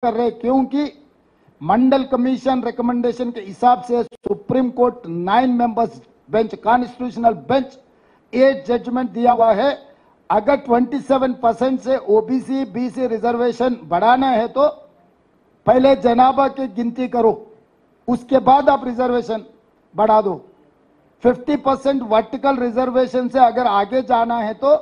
कर रहे, क्योंकि मंडल कमीशन रिकमेंडेशन के हिसाब से supreme court 9 members bench, constitutional bench 8 judgment दिया हुआ है। अगर 27% से ओबीसी बीसी रिजर्वेशन बढ़ाना है तो पहले जनाभा की गिनती करो, उसके बाद आप रिजर्वेशन बढ़ा दो। 50% वर्टिकल रिजर्वेशन से अगर आगे जाना है तो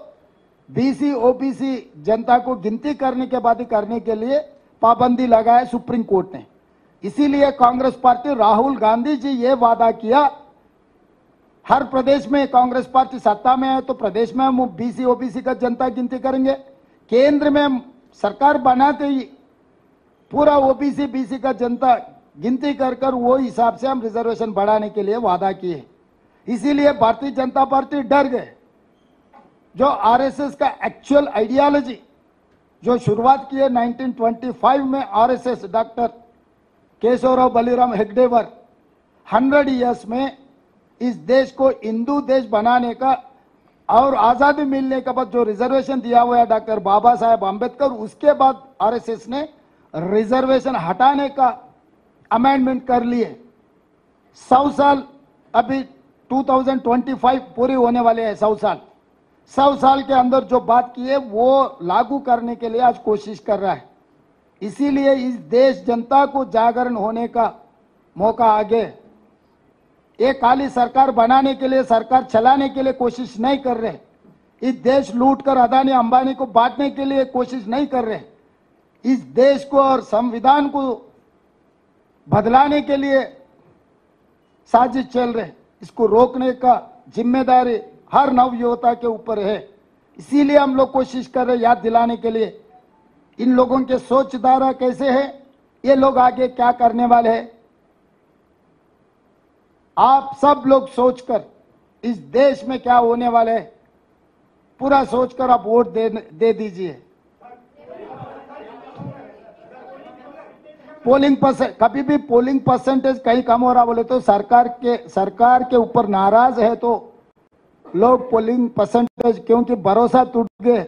बीसी ओबीसी जनता को गिनती करने के बाद ही करने के लिए पाबंदी लगाए सुप्रीम कोर्ट ने। इसीलिए कांग्रेस पार्टी, राहुल गांधी जी ये वादा किया, हर प्रदेश में कांग्रेस पार्टी सत्ता में है तो प्रदेश में हम बीसी ओबीसी का जनता गिनती करेंगे। केंद्र में सरकार बनाते ही पूरा ओबीसी बीसी का जनता गिनती कर वो हिसाब से हम रिजर्वेशन बढ़ाने के लिए वादा किए। इसीलिए भारतीय जनता पार्टी डर गए। जो आरएसएस का एक्चुअल आइडियोलॉजी जो शुरुआत की है 1925 में, आरएसएस डॉक्टर केशवराव बलिराम हेगडेवर 100 इयर्स में इस देश को हिंदू देश बनाने का और आजादी मिलने के बाद जो रिजर्वेशन दिया हुआ है डॉक्टर बाबा साहेब आंबेडकर, उसके बाद आरएसएस ने रिजर्वेशन हटाने का अमेंडमेंट कर लिए। 100 साल अभी 2025 पूरे होने वाले हैं। 100 साल के अंदर जो बात की है वो लागू करने के लिए आज कोशिश कर रहा है। इसीलिए इस देश जनता को जागरण होने का मौका आ गया। एक खाली सरकार बनाने के लिए, सरकार चलाने के लिए कोशिश नहीं कर रहे। इस देश लूट कर अदानी अंबानी को बांटने के लिए कोशिश नहीं कर रहे। इस देश को और संविधान को बदलाने के लिए साजिश चल रहे। इसको रोकने का जिम्मेदारी हर नवयुवता के ऊपर है। इसीलिए हम लोग कोशिश कर रहे हैं याद दिलाने के लिए इन लोगों के सोच धारा कैसे है, ये लोग आगे क्या करने वाले हैं। आप सब लोग सोचकर इस देश में क्या होने वाले है पूरा सोचकर आप वोट दे दीजिए। पोलिंग परसेंट, कभी भी पोलिंग परसेंटेज कहीं कम हो रहा बोले तो सरकार के ऊपर नाराज है तो लोग पोलिंग परसेंटेज, क्योंकि भरोसा टूट गए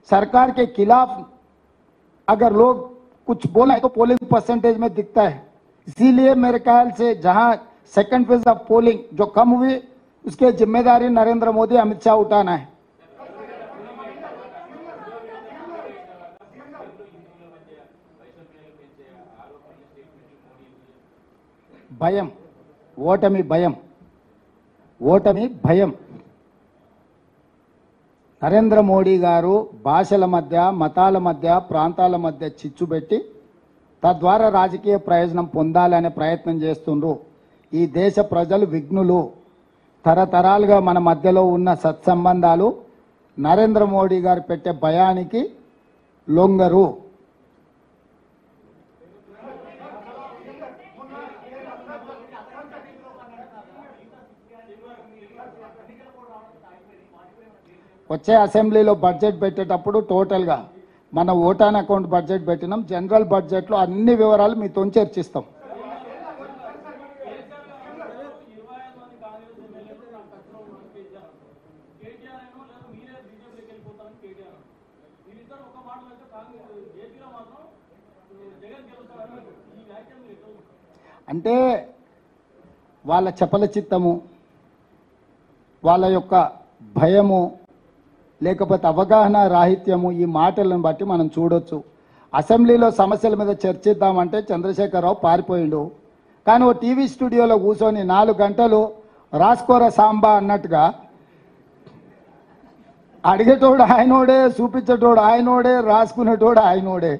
सरकार के खिलाफ, अगर लोग कुछ बोले तो पोलिंग परसेंटेज में दिखता है। इसीलिए मेरे ख्याल से जहां सेकंड फेज ऑफ पोलिंग जो कम हुई उसके जिम्मेदारी नरेंद्र मोदी अमित शाह उठाना है। భయం, ఓటమి భయం, ఓటమి భయం. నరేంద్ర మోడీ గారు భాషల మధ్య, మతాల మధ్య, ప్రాంతాల మధ్య చిచ్చు పెట్టి తద్వారా రాజకీయ ప్రయోజనం పొందాలనే ప్రయత్నం చేస్తుండ్రు. ఈ దేశ ప్రజలు విఘ్నులు. తరతరాలుగా మన మధ్యలో ఉన్న సత్సంబంధాలు నరేంద్ర మోడీ గారు పెట్టే భయానికి లొంగరు. వచ్చే అసెంబ్లీలో బడ్జెట్ పెట్టేటప్పుడు టోటల్గా మన ఓటాన్ అకౌంట్ బడ్జెట్ పెట్టినాం. జనరల్ బడ్జెట్లో అన్ని వివరాలు మీతో చర్చిస్తాం. అంటే వాళ్ళ చపల చిత్తము, వాళ్ళ యొక్క భయము, లేకపోతే అవగాహన రాహిత్యము ఈ మాటలను బట్టి మనం చూడొచ్చు. అసెంబ్లీలో సమస్యల మీద చర్చిద్దామంటే చంద్రశేఖరరావు పారిపోయిండు. కానీ ఓ టీవీ స్టూడియోలో కూర్చొని 4 గంటలు రాసుకోర సాంబా అన్నట్టుగా అడిగేటోడు ఆయనోడే, చూపించేటోడు ఆయనోడే, రాసుకునేటోడు ఆయనోడే.